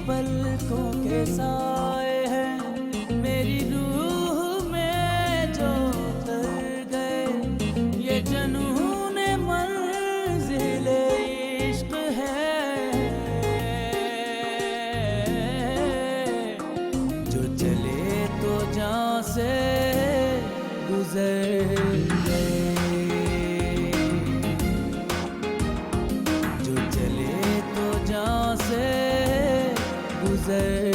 पलकों के साए हैं मेरी रूह में जो उतर गए, ये जुनून मंज़िल-ए इश्क है जो चले तो जान से गुजर गए, जो चले तो जान से गुजर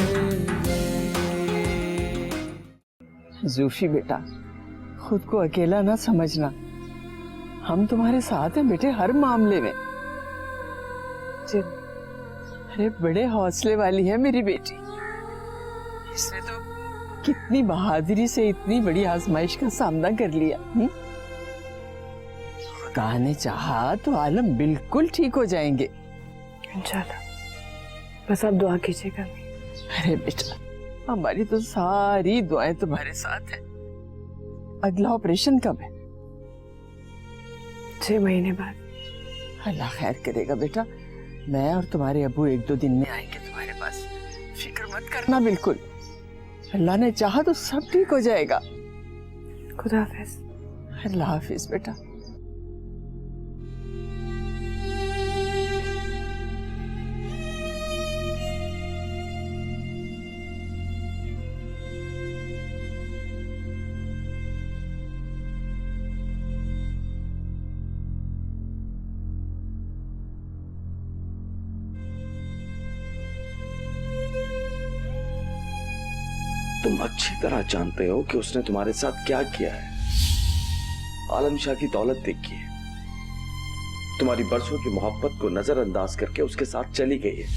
गए। ज़ूफ़ी बेटा, खुद को अकेला ना समझना, हम तुम्हारे साथ हैं बेटे हर मामले में। अरे बड़े हौसले वाली है मेरी बेटी, इसने तो कितनी बहादुरी से इतनी बड़ी आजमाइश का सामना कर लिया। खुदा ने चाहा तो आलम बिल्कुल ठीक हो जाएंगे इंशाल्लाह, बस आप दुआ कीजिएगा। अरे बेटा, हमारी तो सारी दुआएं तुम्हारे साथ हैं। अगला ऑपरेशन कब है? 6 महीने बाद। अल्लाह खैर करेगा बेटा, मैं और तुम्हारे अबू 1-2 दिन में आएंगे तुम्हारे पास, फिक्र मत करना बिल्कुल। अल्लाह ने चाहा तो सब ठीक हो जाएगा। खुदा हाफिज। अल्लाह हाफिज बेटा। तुम अच्छी तरह जानते हो कि उसने तुम्हारे साथ क्या किया है। आलम शाह की दौलत देखी है, तुम्हारी बरसों की मोहब्बत को नजरअंदाज करके उसके साथ चली गई है।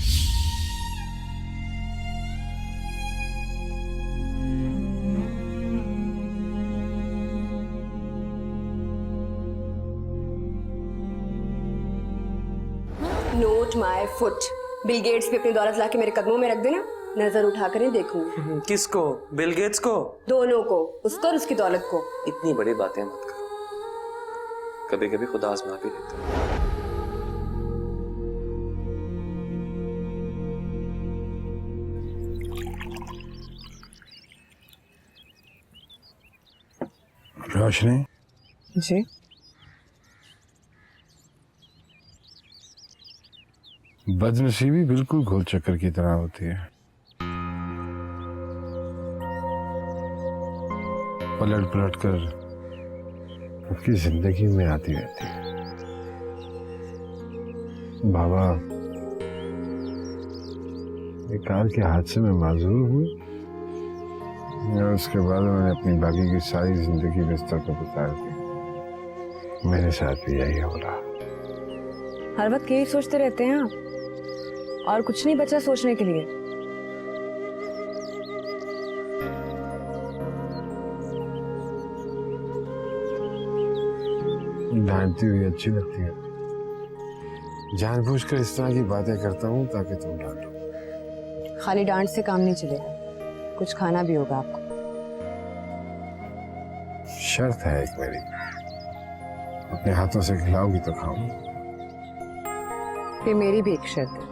Note my foot. Bill Gates पे अपनी दौलत लाके मेरे कदमों में रख देना, नजर उठाकर ही देखूंगी। किसको? बिल गेट्स को? दोनों को, उसको और उसकी दौलत को। इतनी बड़ी बातें मत करो, कभी कभी खुदा आजमा भी लेता है। रोशनी जी बदनसीबी बिल्कुल गोल चक्कर की तरह होती है, पलट पलट कर आपकी जिंदगी में आती रहती है। बाबा एक कार के हादसे में माजूर हुए और उसके बाद मैंने अपनी बाकी की सारी जिंदगी बिस्तर पर गुजार दी। मेरे साथ भी यही हो रहा। हर वक्त यही सोचते रहते हैं आप, और कुछ नहीं बचा सोचने के लिए। डांटती हुई अच्छी लगती है, जानबूझकर इस तरह की बातें करता हूँ ताकि तुम डांटो। खाली डांट से काम नहीं चलेगा, कुछ खाना भी होगा आपको। शर्त है एक मेरी, अपने हाथों से खिलाओगी तो खाऊं। फिर मेरी भी एक शर्त है,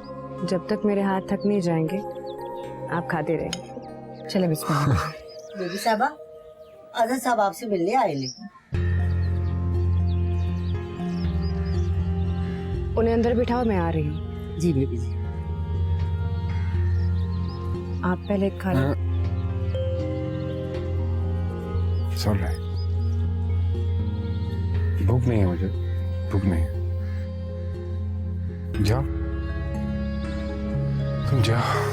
जब तक मेरे हाथ थक नहीं जाएंगे आप खाते रहेंगे। चले बिस्मिल्लाह। बेबी साहबा, आजाद साहब आपसे मिलने आए ले। उन्हें अंदर बिठाओ, मैं आ रही हूँ। जी बेबी जी। आप पहले खा लो। सुन रहे, भूख नहीं है मुझे, भूख नहीं है। जाओ तुम जाओ।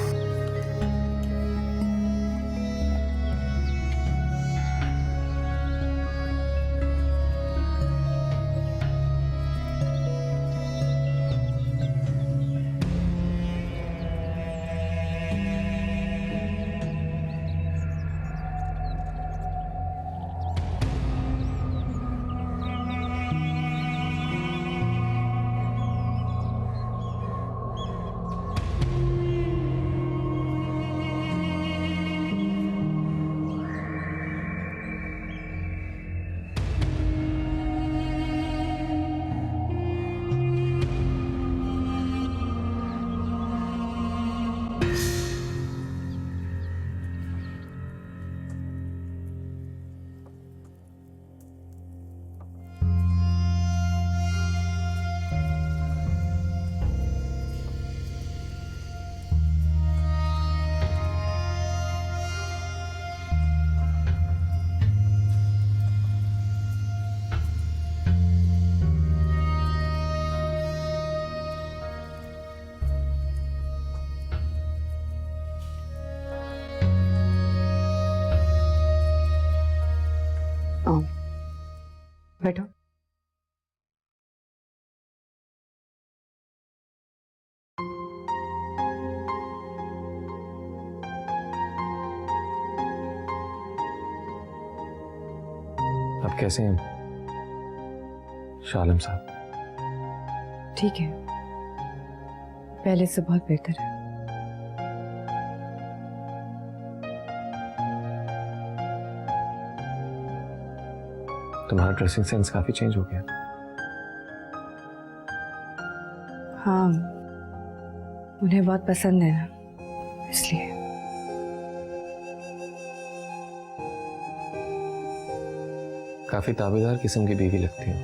आप कैसे हैं शालम साहब? ठीक है, पहले से बहुत बेहतर है। तुम्हारा ड्रेसिंग सेंस काफी चेंज हो गया। हाँ, उन्हें बहुत पसंद है ना, इसलिए। काफी ताबेदार किस्म की बीवी लगती है।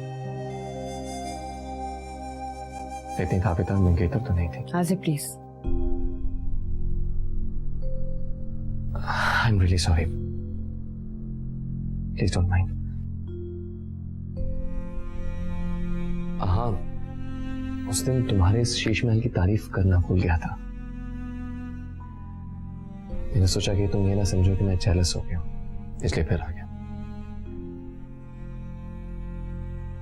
इतनी ताबेदार मंगेतर तो नहीं थी। Aazib please. I am really sorry, please don't mind. हाँ, उस दिन तुम्हारे इस शीश महल की तारीफ करना भूल गया था। मैंने सोचा कि तुम ये ना समझो कि मैं जेलस हो गया, इसलिए फिर आ गया।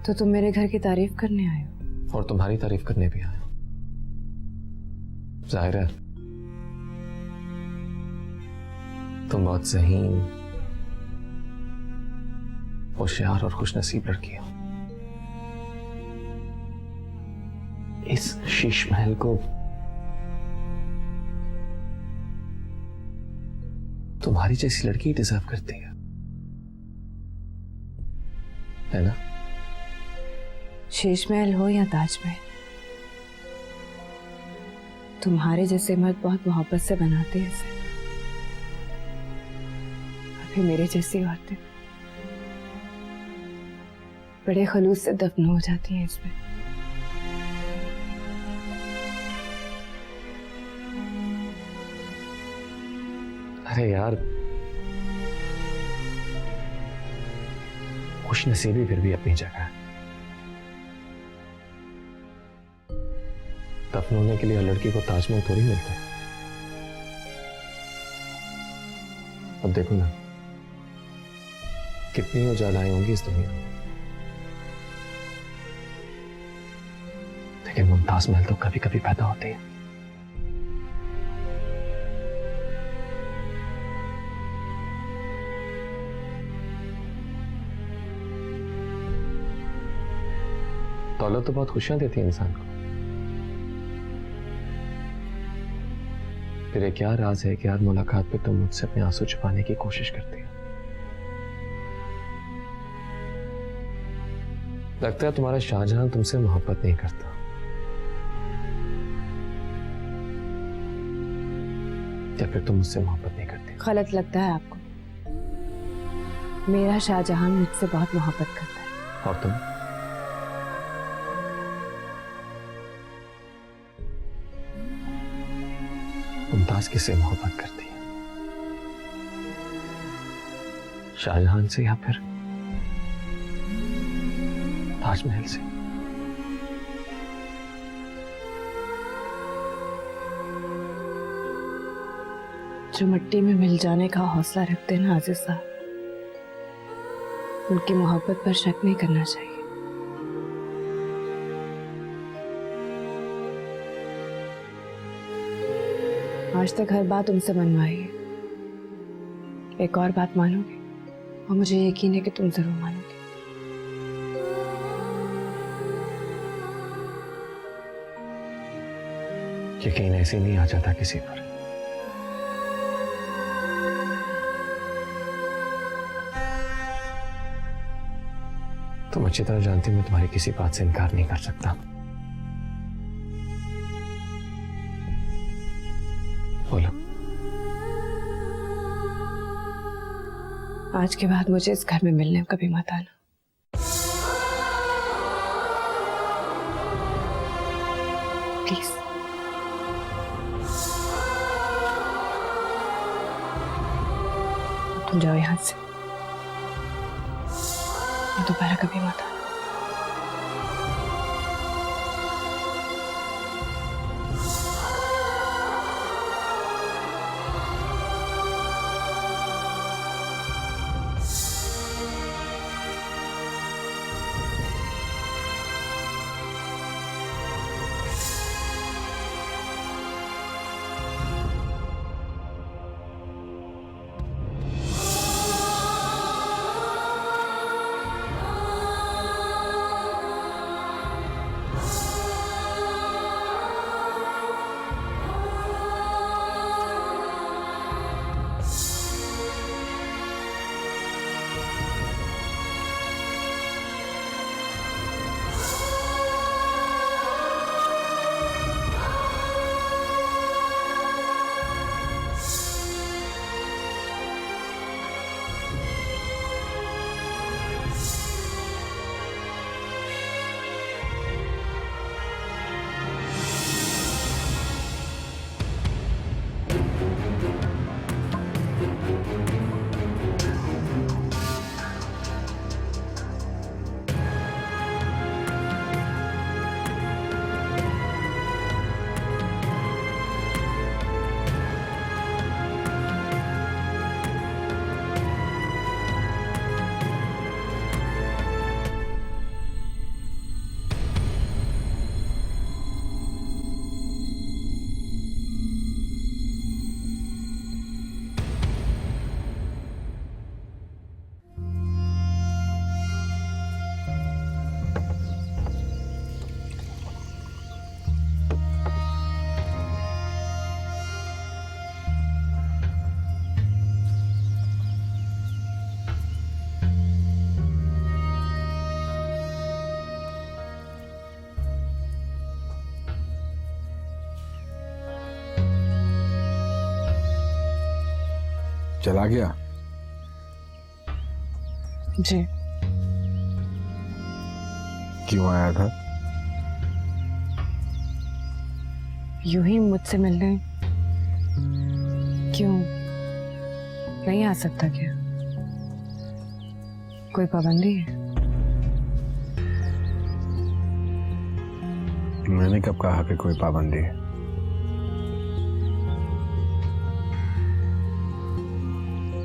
तो तुम मेरे घर की तारीफ करने आए हो? और तुम्हारी तारीफ करने भी आया। जाहिर है तुम बहुत ज़हीन, होशियार और खुशनसीब लड़की हो। इस शीश महल को तुम्हारी जैसी लड़की डिजर्व करती है ना? शीश महल हो या ताजमहल, तुम्हारे जैसे मर्द बहुत मोहब्बत से बनाते हैं इसे। और फिर मेरे जैसी औरतें बड़े खलूस से दफन हो जाती हैं इसमें। अरे यार, खुशनसीबी फिर भी अपनी जगह है। दफन होने के लिए लड़की को ताजमहल थोड़ी मिलता है। अब देखो ना, कितनी उजालाएं होंगी इस दुनिया में, लेकिन मुमताज महल तो कभी कभी पैदा होते हैं। दौलत तो बहुत खुशियां देती है इंसान को। तेरे क्या राज है कि हर मुलाकात पे तुम मुझसे अपने आंसू छुपाने की कोशिश करती हो? लगता है तुम्हारा शाहजहां तुमसे मोहब्बत नहीं करता। या फिर तुम मुझसे मोहब्बत नहीं करती? गलत लगता है आपको। मेरा शाहजहां मुझसे बहुत मोहब्बत करता है। और तुम? मुमताज किससे मोहब्बत करती है? शाहजहां से या फिर ताजमहल से? जो मिट्टी में मिल जाने का हौसला रखते हैं ना आज़िज़ साहब, उनकी मोहब्बत पर शक नहीं करना चाहिए। आज तक हर बात उनसे मनवाई है। एक और बात मानोगे? और मुझे यकीन है कि तुम जरूर मानोगे। यकीन ऐसे नहीं आ जाता किसी पर। तुम अच्छी तरह जानती हो मैं तुम्हारी किसी बात से इनकार नहीं कर सकता। बोलो। आज के बाद मुझे इस घर में मिलने कभी मत आना। प्लीज। तुम जाओ यहां से, दोबारा कभी मत आना। चला गया? जी। क्यों आया था? यूं ही मुझसे मिलने। क्यों नहीं आ सकता क्या? कोई पाबंदी है? मैंने कब कहा कि कोई पाबंदी है?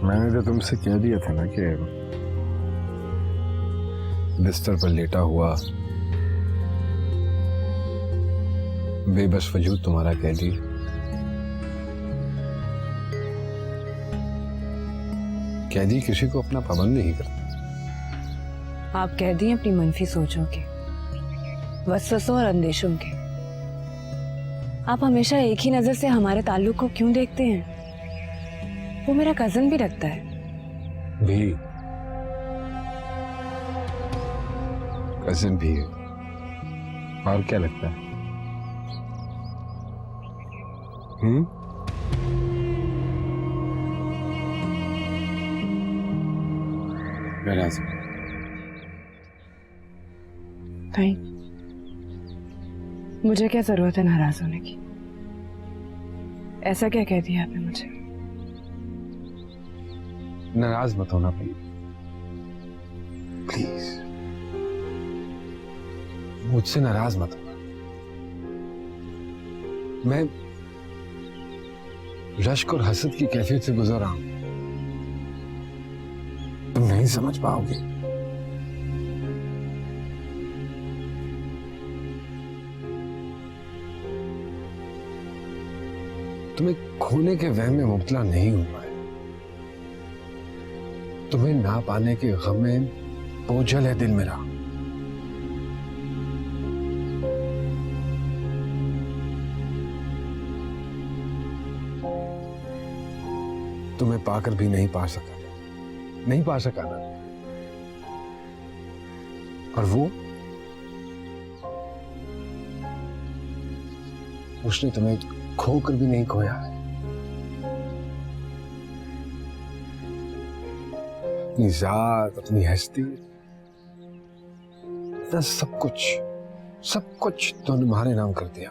मैंने तो तुमसे कह दिया था ना कि बिस्तर पर लेटा हुआ बेबस वजूद तुम्हारा कैदी। कैदी किसी को अपना पाबंद नहीं करता। आप कह दिए अपनी मनफी सोचों के, वसवसों और अंदेशों के। आप हमेशा एक ही नजर से हमारे ताल्लुक को क्यों देखते हैं? वो मेरा कजन भी लगता है। भी कजिन भी है, और क्या लगता है? नाराज नहीं, मुझे क्या जरूरत है नाराज होने की? ऐसा क्या कह दिया आपने मुझे? नाराज मत होना प्लीज। मुझसे नाराज मत होना। मैं रश्क और हसद की कैफियत से गुजर रहा हूं, तुम नहीं समझ पाओगे। तुम्हें खोने के वहम में मुब्तला नहीं हुआ है। तुम्हें ना पाने के गम में बोझल है दिल मेरा। तुम्हें पाकर भी नहीं पा सका, नहीं पा सका ना। और वो उसने तुम्हें खोकर भी नहीं खोया है। अपनी जात, अपनी हस्ती, अपना सब कुछ तो तुम्हारे नाम कर दिया।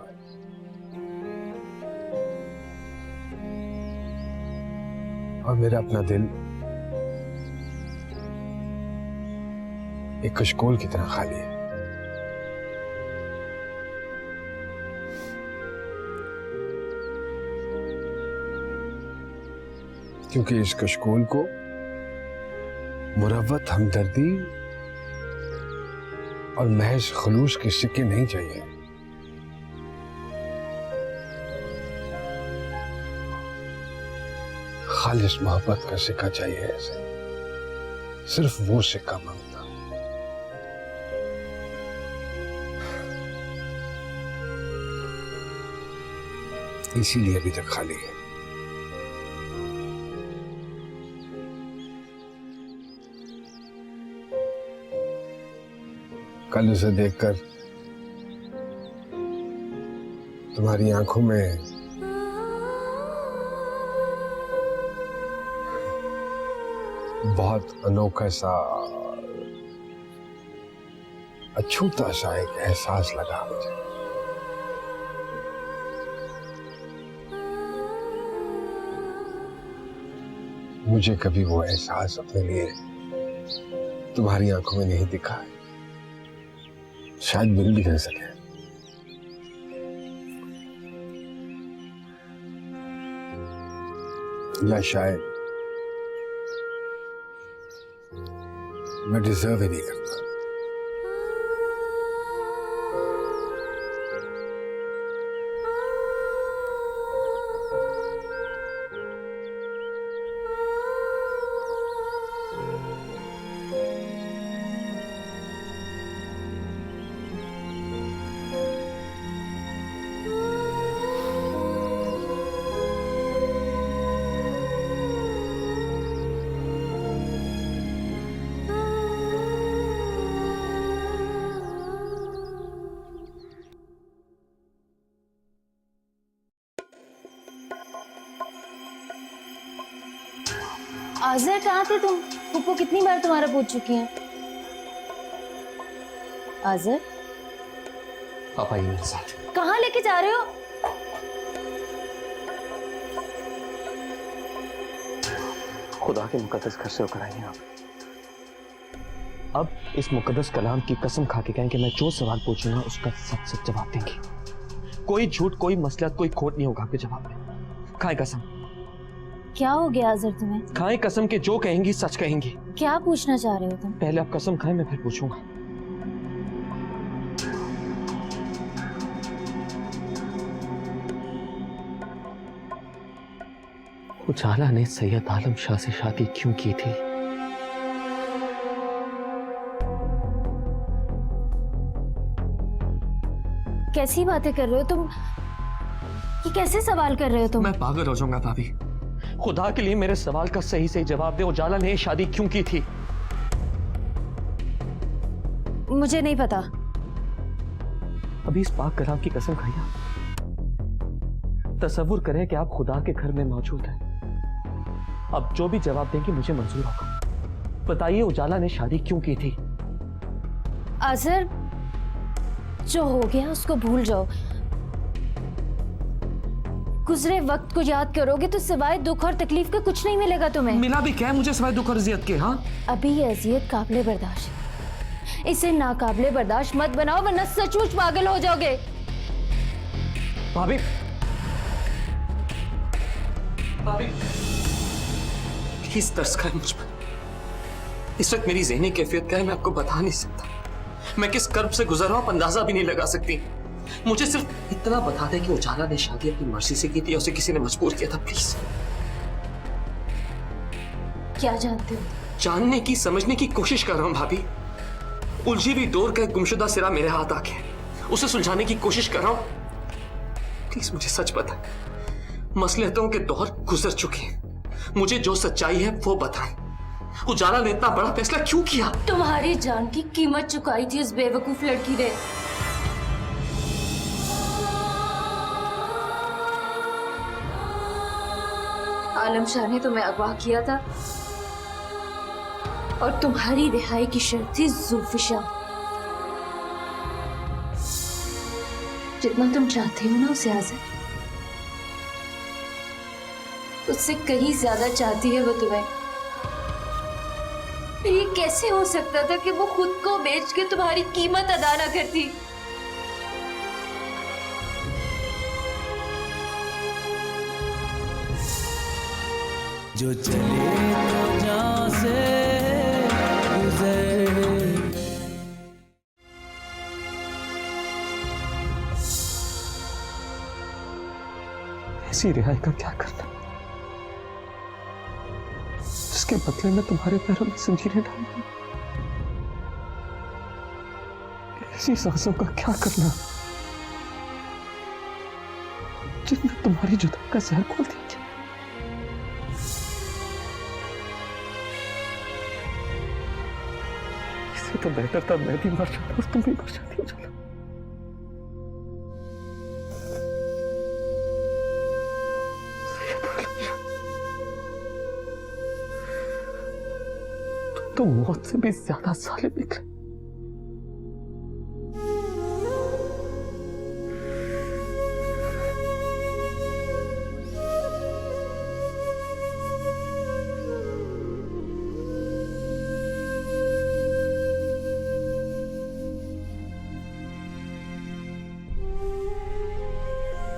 और मेरा अपना दिल एक कशकोल की तरह खाली है। क्योंकि इस कशकोल को मुरव्वत हमदर्दी और महज खलूस के सिक्के नहीं चाहिए। खालिस मोहब्बत का सिक्का चाहिए। ऐसे सिर्फ वो सिक्का मांगता। इसीलिए अभी तक खाली है। कल उसे देखकर तुम्हारी आंखों में बहुत अनोखा सा, अछूता सा एक एहसास लगा मुझे। मुझे कभी वो एहसास अपने लिए तुम्हारी आंखों में नहीं दिखा है। शायद मिल भी नहीं सके। या शायद मैं डिजर्व ही नहीं करता। आज़र कहाँ थे तुम? पुप्पो कितनी बार तुम्हारा पूछ चुकी हैं। आज़र आप आइए मेरे साथ। कहाँ लेके जा रहे हो? खुदा के मुकद्दस घर से होकर आइए आप। अब इस मुकद्दस कलाम की कसम खा के कहें कि मैं जो सवाल पूछूंगा उसका सच सच जवाब देंगी। कोई झूठ, कोई मसलत, कोई खोट नहीं होगा आपके जवाब में। खाएं कसम। क्या हो गया आज़र तुम्हें? खाएं कसम के जो कहेंगी सच कहेंगी। क्या पूछना चाह रहे हो तुम? पहले आप कसम खाएं, मैं फिर पूछूंगा। उजाला ने सैयद आलम शाह से शादी क्यों की थी? कैसी बातें कर रहे हो तुम? ये कैसे सवाल कर रहे हो तुम? मैं पागल हो जाऊंगा भाभी। खुदा के लिए मेरे सवाल का सही सही जवाब दे। उजाला ने शादी क्यों की थी? मुझे नहीं पता। अभी इस पाक कलाम की कसम खाइए। तसव्वुर करें कि आप खुदा के घर में मौजूद हैं। अब जो भी जवाब देंगे मुझे मंजूर होगा। बताइए उजाला ने शादी क्यों की थी? आज़र, जो हो गया उसको भूल जाओ। गुजरे वक्त को याद करोगे तो सिवाय दुख और तकलीफ का कुछ नहीं मिलेगा तुम्हें। मिला भी क्या है मुझे सिवाय दुख और अजियत के? हाँ, अभी ये अजियत काबिले बर्दाश्त है। इसे नाकाबिले बर्दाश्त मत बनाओ वरना सचमुच पागल हो जाओगे। भाभी, भाभी, प्लीज तरस खाएं मुझ पर। इस वक्त मेरी ज़हनी कैफियत क्या है मैं आपको बता नहीं सकता। मैं किस कर्ब से गुजर रहा हूं आप अंदाजा भी नहीं लगा सकती। मुझे सिर्फ इतना बता दें कि उजाला ने शादी अपनी मर्जी से की थी या उसे किसी ने मजबूर किया था, प्लीज। क्या जानते हो? जानने की, समझने की कोशिश कर रहा हूं भाभी। उलझी हुई डोर का एक गुमशुदा सिरा मेरे हाथ आ गया, उसे सुलझाने की कोशिश कर रहा हूं। प्लीज मुझे सच बताएं। मसलहतों के दौर गुजर चुके हैं, मुझे जो सच्चाई है वो बताएं। उजाला ने इतना बड़ा फैसला क्यों किया? तुम्हारी जान की कीमत चुकाई थी उस बेवकूफ लड़की ने। आलम शाह ने तुम्हें अगवा किया था और तुम्हारी रिहाई की शर्त थी जुल्फिशा। जितना तुम चाहती हो ना उसे आज़र, उससे कहीं ज्यादा चाहती है वो तुम्हें। फिर ये कैसे हो सकता था कि वो खुद को बेच के तुम्हारी कीमत अदा ना करती? जो चले तो जहाँ से गुजरे। ऐसी रिहाई का क्या करना जिसके बदले में तुम्हारे पैरों में जंजीरें डाल दूं? ऐसी सांसों का क्या करना जिनमें तुम्हारी जुदाई का जहर खोल दिया? इससे तो बेहतर था मैं भी मर जाता और तुम भी मर जाती हो। चलो तो मौत से भी ज्यादा जालिम निकले।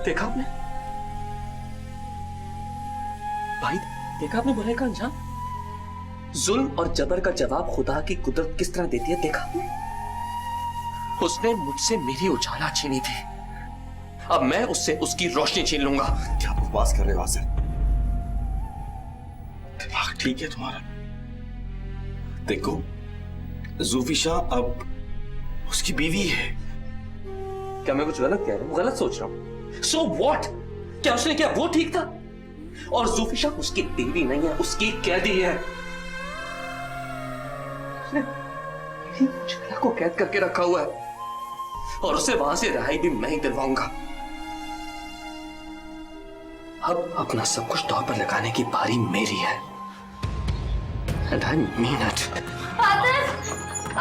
देखा आपने भाई, देखा आपने बुराई का अंजाम? जुल्म और जबर का जवाब खुदा की कुदरत किस तरह देती है, देखा आपने? उसने मुझसे मेरी उजाला छीनी थी, अब मैं उससे उसकी रोशनी छीन लूंगा। क्या बकवास कर रहे हो आसिफ? दिमाग ठीक है तुम्हारा? देखो, ज़ुल्फिशा अब उसकी बीवी है। क्या मैं कुछ गलत कह रहा हूँ? गलत सोच रहा हूँ? So what? क्या उसने किया वो ठीक था? और ज़ुल्फिशा उसकी बीवी नहीं है, उसकी कैदी है। उजाला को कैद करके रखा हुआ है और उसे वहां से रिहाई भी मैं ही दिलवाऊंगा। अब अपना सब कुछ तौर पर लगाने की बारी मेरी है। And I mean it. Atif,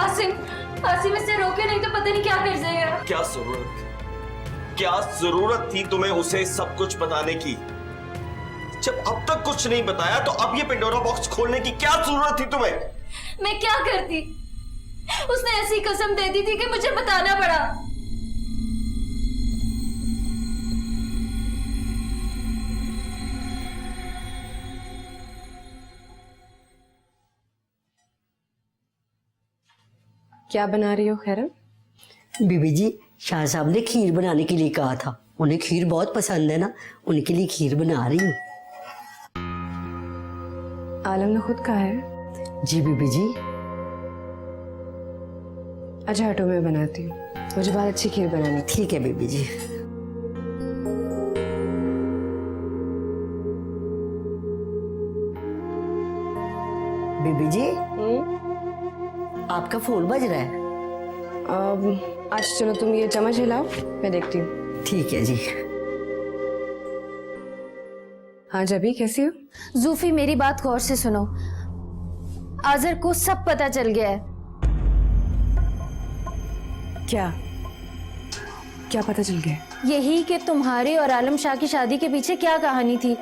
Asim इसे रोके नहीं तो पता नहीं क्या कर जाएगा। क्या जरूरत थी तुम्हें उसे सब कुछ बताने की? जब अब तक कुछ नहीं बताया तो अब ये पेंडोरा बॉक्स खोलने की क्या जरूरत थी तुम्हें? मैं क्या करती? उसने ऐसी कसम दे दी थी कि मुझे बताना पड़ा। क्या बना रही हो खैरन? बीबी जी, शाह साहब ने खीर बनाने के लिए कहा था। उन्हें खीर बहुत पसंद है ना, उनके लिए खीर बना रही हूँ। आलम ने खुद कहा है। जी बीबी जी। अच्छा हटो, मैं बनाती हूँ। मुझे बहुत अच्छी खीर बनानी। ठीक है बीबी जी। बीबी जी, आपका फोन बज रहा है। आज चलो तुम ये चम्मच हिलाओ, मैं देखती हूँ। ठीक है जी। हाँ जबी, कैसी हो? जूफी मेरी बात गौर से सुनो, आजर को सब पता चल गया है। क्या क्या पता चल गया? यही कि तुम्हारे और आलम शाह की शादी के पीछे क्या कहानी थी,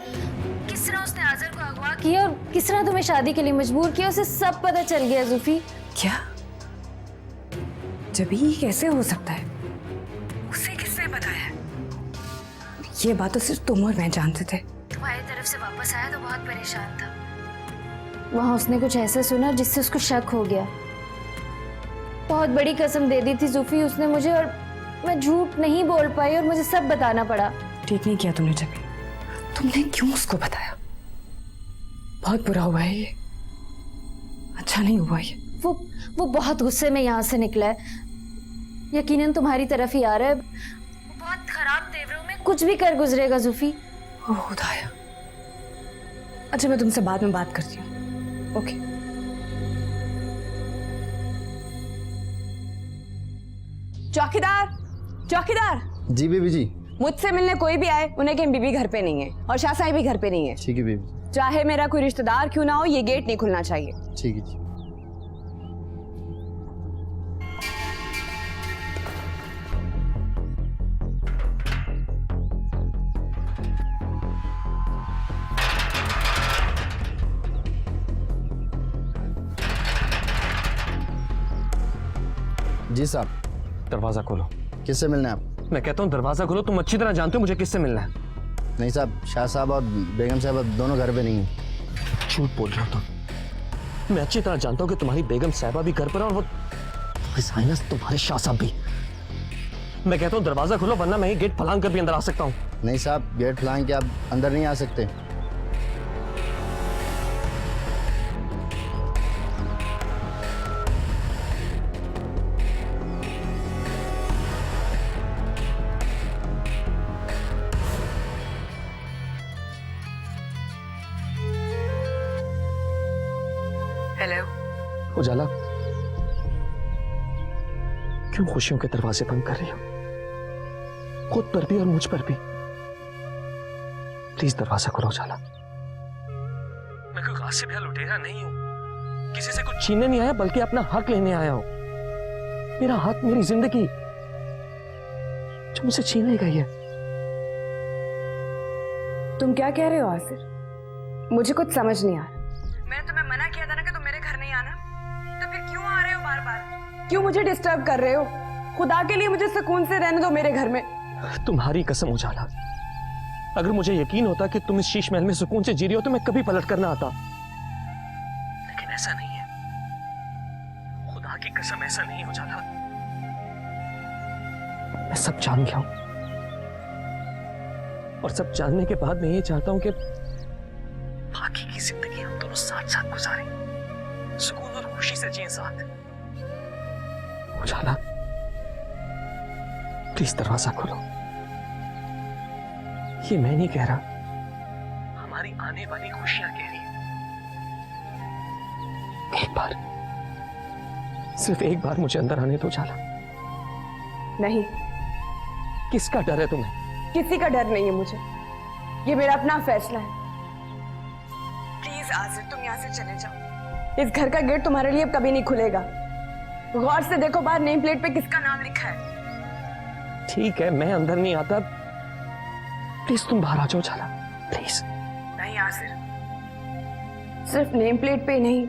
किस तरह उसने आजर को अगवा किया और किस तरह तुम्हें शादी के लिए मजबूर किया, उसे सब पता चल गया जूफी। क्या? जब ये कैसे हो सकता है? उसे किसने बताया? ये बात तो सिर्फ तुम और मैं जानते थे। तुम्हारी तरफ से वापस आया तो बहुत परेशान था। वहां उसने कुछ ऐसा सुना जिससे उसको शक हो गया। बहुत बड़ी कसम दे दी थी जूफी उसने मुझे, और मैं झूठ नहीं बोल पाई और मुझे सब बताना पड़ा। ठीक नहीं किया तुमने जबी। तुमने क्यों उसको बताया? बहुत बुरा हुआ है ये, अच्छा नहीं हुआ ये। वो बहुत गुस्से में यहाँ से निकला है, यकीनन तुम्हारी तरफ ही आ रहा है। बहुत खराब तेवरों में कुछ भी कर गुजरेगा जूफी। ओह खुदाया। अच्छा मैं तुमसे बाद में बात करती हूँ। ओके। चौकीदार, चौकीदार। जी बीबी जी। मुझसे मिलने कोई भी आए उन्हें कहीं बीबी घर पे नहीं है और शाह साहब भी घर पे नहीं है। ठीक है बीबी। चाहे मेरा कोई रिश्तेदार क्यों ना हो, ये गेट नहीं खुलना चाहिए। ठीक है जी। जी साहब। दरवाजा खोलो। किससे मिलना है आप? मैं कहता हूँ दरवाजा खोलो, तुम अच्छी तरह जानते हो मुझे किससे मिलना है। नहीं साहब, शाह साहब और बेगम साहब दोनों घर पे नहीं है। झूठ बोल रहे हो तुम। मैं अच्छी तरह जानता हूँ कि तुम्हारी बेगम साहिबा भी घर पर है और वो तुम्हारे शाह साहब भी। मैं कहता हूँ दरवाजा खोलो, वरना मैं ही गेट फलांग कर भी अंदर आ सकता हूँ। नहीं साहब, गेट फलांग के आप अंदर नहीं आ सकते। हेलो उजाला, क्यों खुशियों के दरवाजे बंद कर रही हो? खुद पर भी और मुझ पर भी। प्लीज दरवाजा खोलो उजाला। मैं कोई गासिब या लुटेरा नहीं हूं, किसी से कुछ छीनने नहीं आया बल्कि अपना हक लेने आया हूं। मेरा हक, मेरी जिंदगी जो मुझे छीन ली गई है। तुम क्या कह रहे हो आसिर? मुझे कुछ समझ नहीं आ रहा। मैंने तुम्हें मना किया था ना कि तुम मेरे घर नहीं आना, तो फिर क्यों आ रहे हो बार बार? क्यों मुझे डिस्टर्ब कर रहे हो? खुदा के लिए मुझे सुकून से रहने दो मेरे घर में। तुम्हारी कसम उजाला, अगर मुझे यकीन होता कि तुम इस शीश महल में सुकून से जी रही हो तो मैं कभी पलट कर ना आता, लेकिन ऐसा नहीं है। खुदा की कसम ऐसा नहीं हो जाता। मैं सब जान गया हूं और सब जानने के बाद मैं ये चाहता हूं कि बाकी की जिंदगी हम दोनों साथ साथ गुजारें, सुकून और खुशी से जिए साथ। उजाला प्लीज दरवाजा खोलो। ये मैं नहीं कह रहा, हमारी आने वाली खुशियां कह रही है। एक बार, सिर्फ एक बार मुझे अंदर आने दो उजाला। नहीं। किसका डर है तुम्हें? किसी का डर नहीं है मुझे, ये मेरा अपना फैसला है। प्लीज आसिर, तुम यहाँ से चले जाओ। इस घर का गेट तुम्हारे लिए अब कभी नहीं खुलेगा। गौर से देखो बाहर नेम प्लेट पे किसका नाम लिखा है। ठीक है, मैं अंदर नहीं आता, प्लीज तुम बाहर आ जाओ झाला, प्लीज। नहीं आसिर, सिर्फ नेम प्लेट पे नहीं,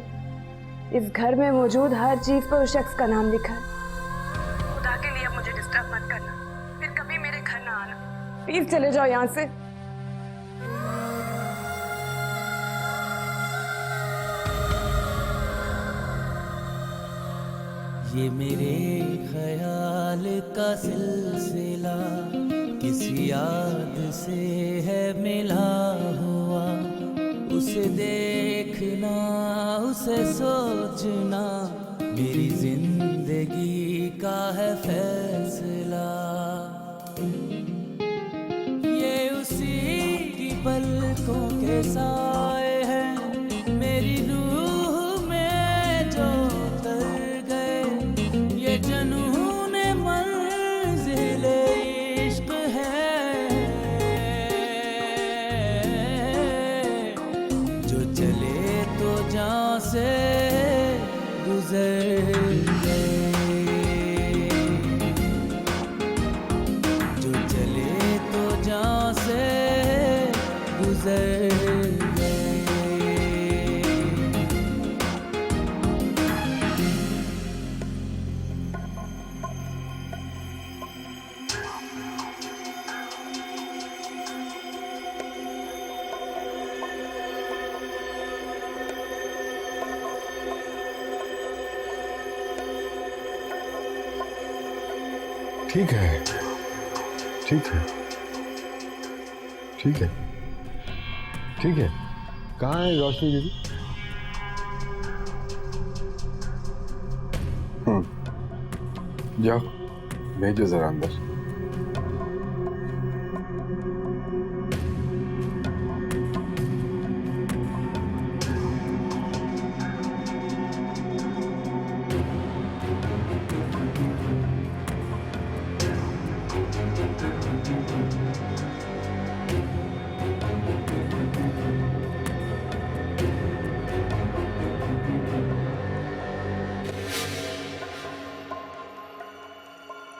इस घर में मौजूद हर चीज पर उस शख्स का नाम लिखा है। खुदा के लिए अब मुझे डिस्टर्ब मत करना, फिर कभी मेरे घर ना आना। प्लीज चले जाओ यहाँ से। ये मेरे ख्याल का सिलसिला किस याद से है मिला हुआ, उसे देखना उसे सोचना मेरी जिंदगी का है फैसला। ये उसी की पलकों के साए हैं मेरी रूह में जो उतर गए, ये जनून मंजिल इश्क है जो चले तो जहाँ से गुजर गए, जो चले तो जहाँ से गुजर गए। ठीक है, ठीक है, ठीक है, ठीक है। कहाँ है रोशनी दीदी? जाओ भेजो जरा अंदर।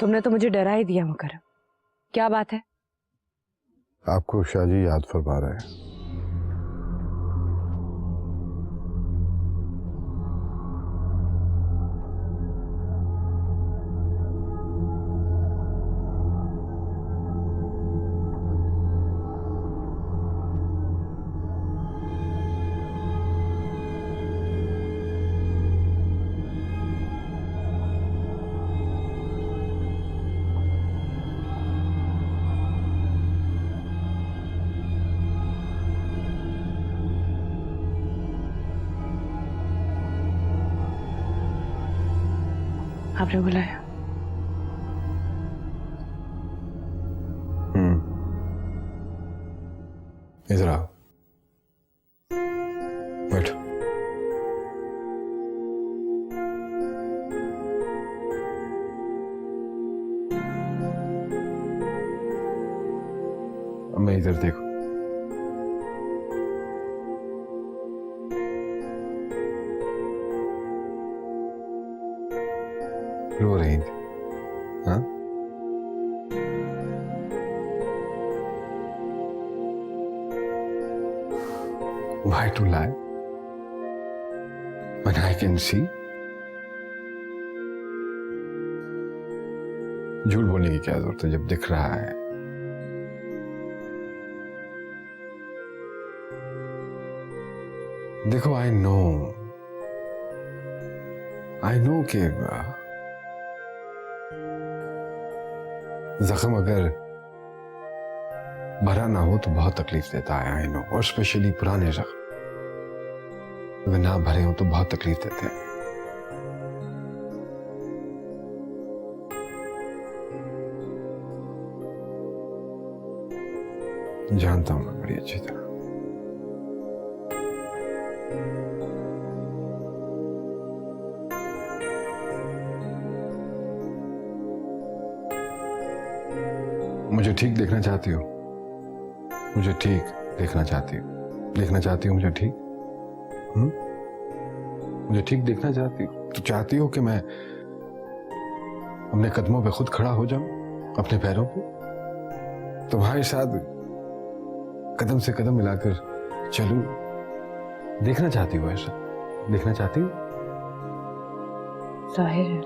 तुमने तो मुझे डरा ही दिया मुकर्रम, क्या बात है? आपको शाहजी याद फरमा रहे हैं। आपने बुलाया? इधर आओ, बैठो। अब मैं इधर देखो। रो रही थी, हाँ? Why to lie? When I can see? झूठ बोलने की क्या जरूरत है जब दिख रहा है? देखो, I know कि जख्म अगर भरा ना हो तो बहुत तकलीफ देता है, आई नो, और स्पेशली पुराने जख्म अगर ना भरे हो तो बहुत तकलीफ देते हैं। जानता हूं मैं बड़ी अच्छी तरह। मुझे ठीक देखना चाहती हो? मुझे ठीक देखना चाहती हो? देखना चाहती हो मुझे ठीक? मुझे ठीक देखना चाहती हो? तो चाहती हो कि मैं अपने कदमों पे खुद खड़ा हो जाऊं, अपने पैरों पे, तुम्हारे साथ कदम से कदम मिलाकर चलूं? देखना चाहती हो ऐसा? देखना चाहती हो? जाहिर है,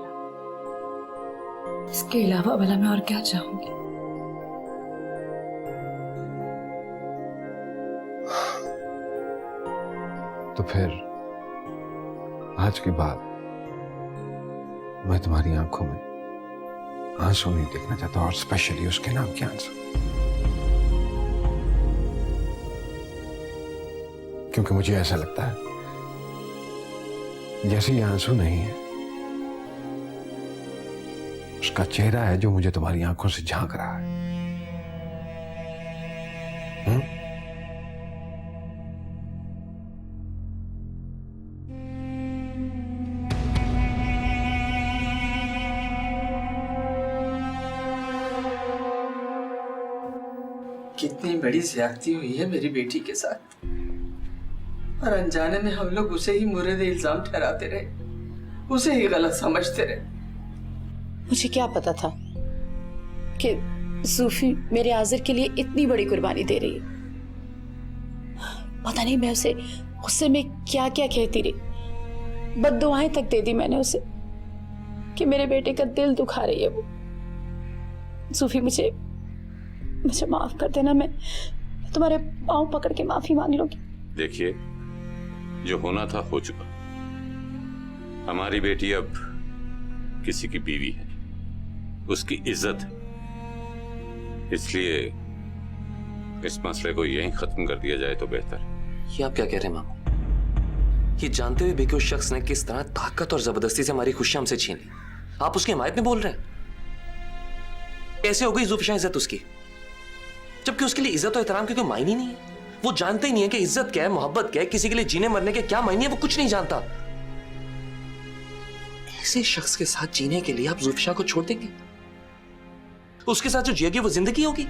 इसके अलावा भला मैं और क्या चाहूंगी? तो फिर आज के बाद मैं तुम्हारी आंखों में आंसू नहीं देखना चाहता, और स्पेशली उसके नाम के आंसू, क्योंकि मुझे ऐसा लगता है जैसे ये आंसू नहीं है, उसका चेहरा है जो मुझे तुम्हारी आंखों से झांक रहा है। कितनी बड़ी ज्यादती हुई है मेरी बेटी के साथ, और अनजाने में हम लोग उसे ही मुर्द इल्जाम ठहराते रहे, उसे ही गलत समझते रहे। मुझे क्या पता था कि सूफी मेरे आजिर के लिए इतनी बड़ी कुर्बानी दे रही है। पता नहीं मैं उसे गुस्से में क्या क्या कहती रही, बद्दुआएं तक दे दी मैंने उसे कि मेरे बेटे का दिल दुखा रही है वो। सूफी मुझे माफ कर देना, मैं तुम्हारे पांव पकड़ के माफी मांग लूंगी। देखिए, जो होना था हो चुका। हमारी बेटी अब किसी की बीवी है, उसकी इज्जत है, इसलिए इस मसले को यहीं खत्म कर दिया जाए तो बेहतर है। ये आप क्या कह रहे हैं मामू? ये जानते हुए भी कि उस शख्स ने किस तरह ताकत और जबरदस्ती से हमारी खुशियां हमसे छीन ली, आप उसकी हिमायत में बोल रहे हैं? कैसे हो गई ज़ुल्फ़िशाह इज्जत उसकी, जबकि उसके लिए इज्जत और एहतराम की कोई मायने नहीं है? वो जानते ही नहीं है कि इज्जत क्या है, मोहब्बत क्या है, किसी के लिए जीने मरने के क्या मायने है, वो कुछ नहीं जानता। ऐसे शख्स के साथ जीने के लिए आप ज़ुल्फ़िशाह को छोड़ देंगे? उसके साथ जो जिएगी वो जिंदगी होगी?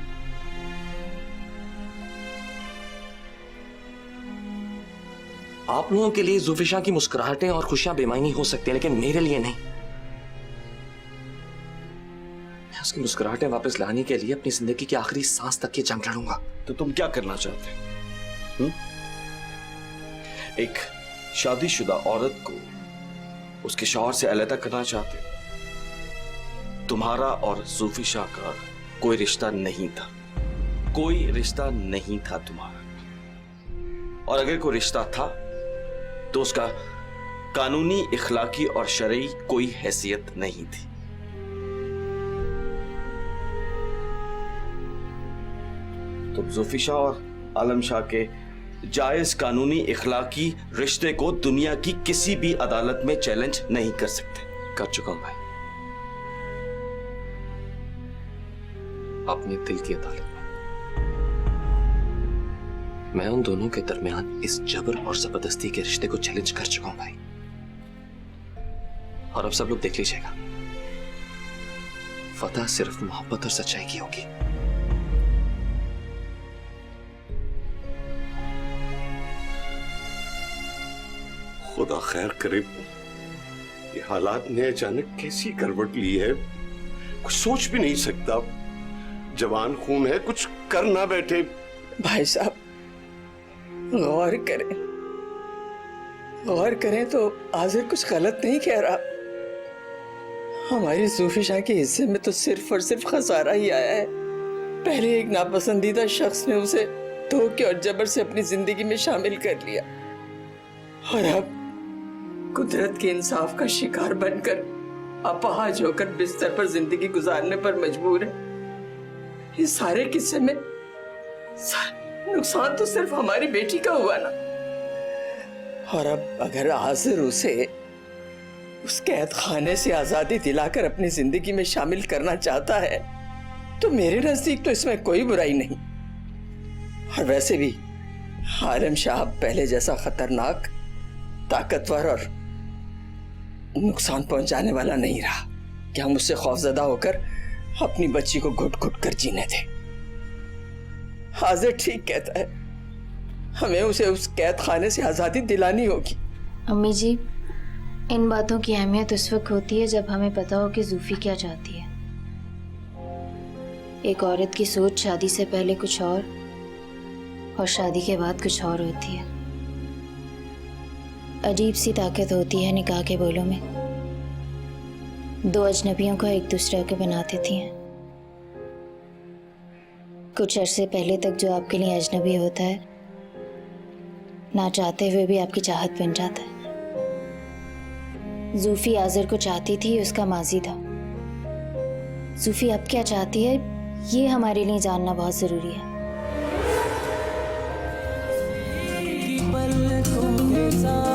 आप लोगों के लिए ज़ुल्फ़िशाह की मुस्कुराहटें और खुशियां बेमायनी हो सकती हैं, लेकिन मेरे लिए नहीं। मैं उसकी मुस्कुराहटें वापस लाने के लिए अपनी जिंदगी की आखिरी सांस तक की जंग लड़ूंगा। तो तुम क्या करना चाहते हो? एक शादीशुदा औरत को उसके शौहर से अलग करना चाहते हो? तुम्हारा और ज़ुल्फ़िशाह का कोई रिश्ता नहीं था, कोई रिश्ता नहीं था तुम्हारा, और अगर कोई रिश्ता था तो उसका कानूनी, इखलाकी और शरई कोई हैसियत नहीं थी। तुम ज़ुल्फ़िशाह और आलम शाह के जायज कानूनी इखलाकी रिश्ते को दुनिया की किसी भी अदालत में चैलेंज नहीं कर सकते। कर चुका हूं भाई, अपने दिल की अदालत में। मैं उन दोनों के दरमियान इस जबर और जबरदस्ती के रिश्ते को चैलेंज कर चुका हूं भाई, और अब सब लोग देख लीजिएगा, फतह सिर्फ मोहब्बत और सच्चाई की होगी। खुदा खैर करे, ये हालात ने अचानक कैसी करवट ली है, कुछ सोच भी नहीं सकता। जवान खून है, कुछ कर ना बैठे। भाई साहब, गौर करें तो आज़िर कुछ गलत नहीं कह रहा। हमारी ज़ुल्फ़िशाह के हिस्से में तो सिर्फ और सिर्फ खसारा ही आया है। पहले एक नापसंदीदा शख्स ने उसे धोखे और जबर से अपनी जिंदगी में शामिल कर लिया, और अब कुदरत के इंसाफ का शिकार बनकर अपाहज होकर बिस्तर पर जिंदगी गुजारने पर मजबूर है। इस सारे किस्से में नुकसान तो सिर्फ हमारी बेटी का हुआ ना, और अब अगर आज़िर उसे उस कैद खाने से आजादी दिलाकर अपनी जिंदगी में शामिल करना चाहता है तो मेरे नजदीक तो इसमें कोई बुराई नहीं। और वैसे भी आलम शाह पहले जैसा खतरनाक, ताकतवर और नुकसान पहुंचाने वाला नहीं रहा कि हम उससे खौफजदा होकर अपनी बच्ची को घुट घुट कर जीने दें। आज़िर ठीक कहता है, हमें उसे उस कैद खाने से आजादी दिलानी होगी। अम्मी जी, इन बातों की अहमियत उस वक्त होती है जब हमें पता हो कि जूफी क्या चाहती है। एक औरत की सोच शादी से पहले कुछ और शादी के बाद कुछ और होती है। अजीब सी ताकत होती है निकाह के बोलों में। दो अजनबियों को एक दूसरे के बना देती हैं। कुछ अरसे पहले तक जो आपके लिए अजनबी होता है, ना चाहते हुए भी आपकी चाहत बन जाता है। जूफी आज़र को चाहती थी, उसका माजी था। जूफी अब क्या चाहती है, ये हमारे लिए जानना बहुत जरूरी है। पलकों के साथ